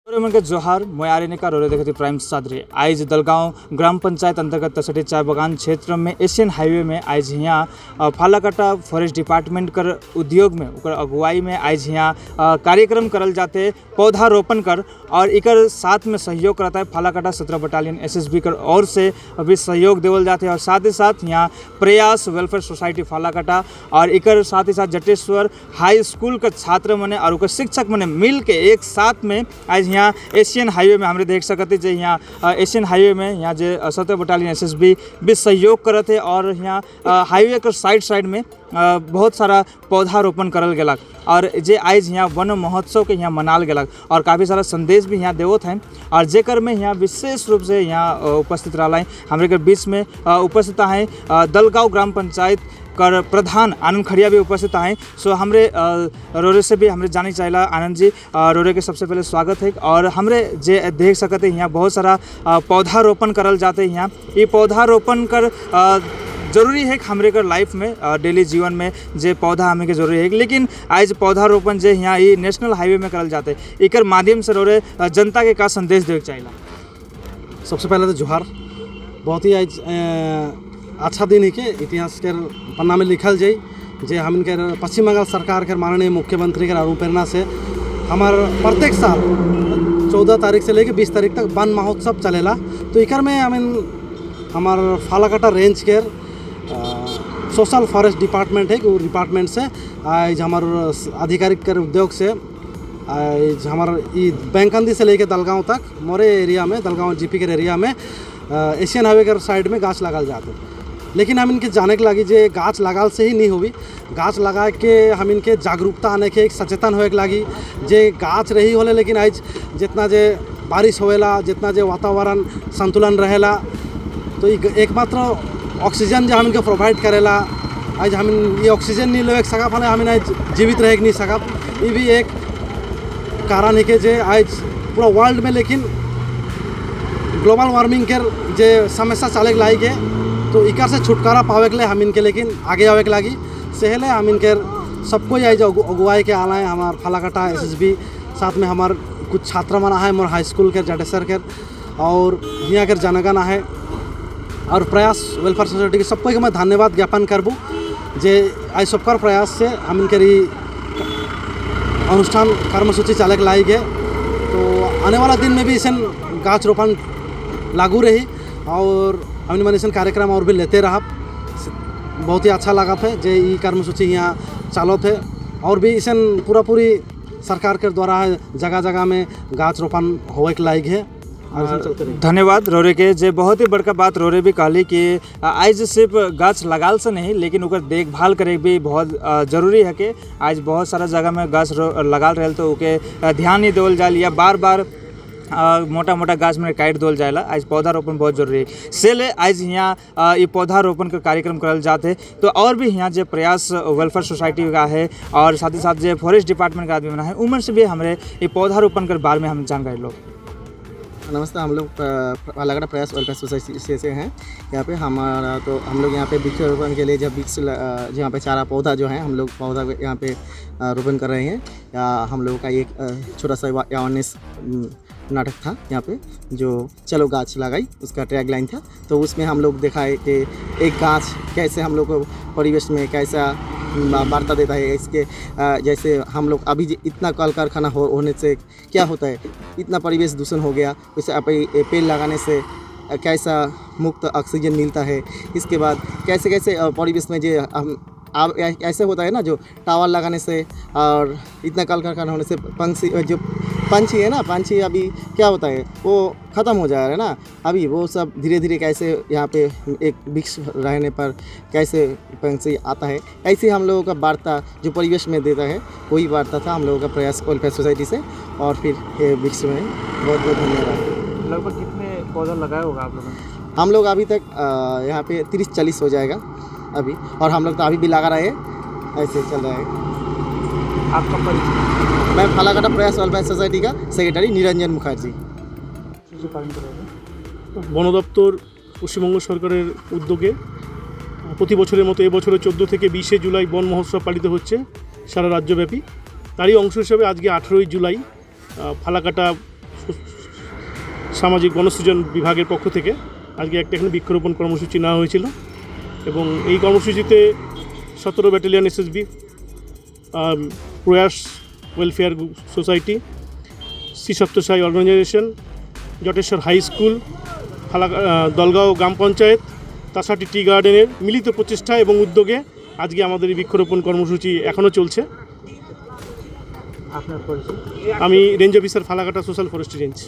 के जोहार मोयारेनिका रोरे देखते प्राइम सादरी आज दलगांव ग्राम पंचायत अंतर्गत तसटी चाय बगान क्षेत्र में एशियन हाईवे में आज यहाँ फालाकाटा फॉरेस्ट डिपार्टमेंट कर उद्योग में उकर अगुवाई में आज यहाँ कार्यक्रम करल जाते पौधारोपण कर और इकर साथ में सहयोग करता है फालाकाटा 17 बटालियन SSB कर और से भी सहयोग देवल जाते हैं और साथ ही साथ यहाँ प्रयास वेलफेयर सोसाइटी फालाकाटा और इकर साथ ही साथ जटेश्वर हाई स्कूल के छात्र मने और उकर शिक्षक मने मिल के एक साथ में आज यहाँ एशियन हाईवे में हमरे देख सकते जे यहाँ एशियन हाईवे में यहाँ जे 17 बटालियन SSB भी सहयोग करते हैं और यहाँ हाईवे के साइड में बहुत सारा पौधारोपण करल गेलक और जे आज यहाँ वन महोत्सव के यहाँ मनाल गेलक और काफ़ी सारा संदेश भी यहाँ देवत हैं और जेकर में यहाँ विशेष रूप से यहाँ उपस्थित रहा हमारे के बीच में उपस्थित हैं दलगांव ग्राम पंचायत कर प्रधान आनंद खड़िया भी उपस्थित हैं। सो हमरे रोरे से भी हमरे जानी चाहिए आनंद जी रोरे के सबसे पहले स्वागत है और हमरे जे देख सकते यहाँ बहुत सारा पौधारोपण करल जाते हैं। यहाँ ये पौधारोपण कर जरूरी है हमरे कर लाइफ में डेली जीवन में जे पौधा हमें के जरूरी है, लेकिन आज पौधारोपण जे यहाँ ये नेशनल हाईवे में करल जाते इकर माध्यम से रोरे जनता के का संदेश देवे चाहिए। सबसे पहले तो जोहार, बहुत ही आज अच्छा दिन है के इतिहास के पन्ना में लिखल जाए जे हम पश्चिम बंगाल सरकार के माननीय मुख्यमंत्री के अनुप्रेरणा से हमार प्रत्येक साल 14 तारीख से लेकर 20 तारीख तक वन महोत्सव चलेला। तो इकर में हमार फालाकाटा रेंज के सोशल फॉरेस्ट डिपार्टमेंट है वो डिपार्टमेंट से आज हमार आधिकारिक कर उद्योग से आज हमार बैंकंदी से लेकर दलगांव तक मोरे एरिया में दलगांव GP के एरिया में एशियन हाईवे के साइड में गाछ लगाल जाते। लेकिन हम इनके जाने के लगी जे गाछ लगाल से ही नहीं होगी, गाछ लगा के हम इनके जागरूकता आने के एक सचेतन होए के लगी जे गाछ रही होले लेकिन आज जितना जे बारिश होएला जितना जे वातावरण संतुलन रहेला तो एकमात्र ऑक्सीजन जो हम इनके प्रोवाइड करेला आज हम ये ऑक्सीजन नहीं ले सकब हम आज जीवित रह नहीं सकब। ये भी एक कारण है कि जे आज पूरा वर्ल्ड में लेकिन ग्लोबल वार्मिंग के जे समस्या चले के लागी तो इकर से छुटकारा पावे के लिए हम इनके लेकिन आगे आवे के लगी सेहले हम इनके सबको आज अगुवाई के आना है हमार फालाकाटा SSB साथ में हमार कुछ छात्र मना है मोर हाई स्कूल के जटेश्वर के और यहाँ के जनगण है और प्रयास वेलफेयर सोसाइटी के सबको के मैं धन्यवाद ज्ञापन करबू जे आज सबकर प्रयास से हम इनके अनुष्ठान कर्मसूची चले के लाई गए। तो आने वाला दिन में भी इसे गाछ रोपण लागू रही और हम मनीषन कार्यक्रम और भी लेते रहा। बहुत ही अच्छा लगा था जे ये कर्मसूची यहाँ चालो थे और भी इसे पूरी सरकार के द्वारा जगह जगह में गाछ रोपण होवे के लायक है। धन्यवाद रोरे के जे बहुत ही बड़का बात रोरे भी कहली कि आज सिर्फ गाछ लगाल से नहीं लेकिन उकर देखभाल करे भी बहुत जरूरी है कि आज बहुत सारा जगह में गाछ लगाल रहे तो उके ध्यान नहीं देवल जाए या बार बार मोटा मोटा गाछ में काट देवल जाएला। आज पौधारोपण बहुत जरूरी है सेले आज यहाँ ये पौधारोपण का कार्यक्रम करल जाते तो और भी यहाँ जो प्रयास वेलफेयर सोसाइटी का है और साथ ही साथ जो फॉरेस्ट डिपार्टमेंट का आदमी बना है उमर से भी हमारे ये पौधारोपण के बारे में हम जानकारी लो। नमस्ते, हम लोग फालाकाटा प्रयास वेलफेयर सोसाइटी से हैं। यहाँ पे हमारा तो हम लोग यहाँ पे वृक्षारोपण के लिए जब यहाँ पे चारा पौधा जो है हम लोग पौधा यहाँ पे रोपण कर रहे हैं। या हम लोगों का एक छोटा सा अवेयरनेस नाटक था यहाँ पे जो चलो गाछ लगाई उसका टैग लाइन था। तो उसमें हम लोग देखा है कि एक गाछ कैसे हम लोग को परिवेश में कैसा वार्ता देता है। इसके जैसे हम लोग अभी इतना कल कारखाना होने से क्या होता है, इतना परिवेश दूषण हो गया, उसे आप पेड़ लगाने से कैसा मुक्त ऑक्सीजन मिलता है। इसके बाद कैसे कैसे परिवेश में जो अब ऐसे होता है ना जो टावर लगाने से और इतना कल कारखाना होने से पंछी है ना, पंछी अभी क्या होता है वो ख़त्म हो जा रहा है ना। अभी वो सब धीरे धीरे कैसे यहाँ पे एक वृक्ष रहने पर कैसे पंछी आता है, ऐसे हम लोगों का वार्ता जो परिवेश में देता है वही वार्ता था हम लोगों का प्रयास वेलफेयर सोसाइटी से। और फिर ये वृक्ष में बहुत बहुत धन्यवाद। लगभग कितने पौधा लगाया होगा आप लोगों ने? हम लोग अभी तक यहाँ पे 30-40 हो जाएगा अभी, और हम लोग तो अभी भी लगा रहे हैं, ऐसे चल रहा है। आपका परिचय? मैं फालाकाटा प्रयास वेलफेयर सोसाइटी का सेक्रेटरी निरंजन मुखार्जी। বন দপ্তর পশ্চিমবঙ্গ সরকারের উদ্যোগে প্রতি বছরের মতো এবছরে 14 থেকে 20 জুলাই বন মহোৎসব পালিত হচ্ছে সারা রাজ্যব্যাপী। তারই অংশ হিসেবে আজকে 18 জুলাই ফালাকাটা সামাজিক গণসৃজন বিভাগের পক্ষ থেকে আজকে এখানে বৃক্ষরোপণ কর্মসূচি নেওয়া হয়েছিল এবং এই কর্মসূচিতে 17 battalion SSB, Prayas welfare society, Shri Sathya Sai organisation, Jateswar high school, Dalgaon গ্রাম পঞ্চায়েত, তাসাটি টি গার্ডেনের মিলিত প্রচেষ্টা এবং উদ্যোগে আজকে আমাদের এই বৃক্ষরোপণ কর্মসূচি এখনও চলছে। আপনার পরিচয়? আমি range officer Falakata social forestry range.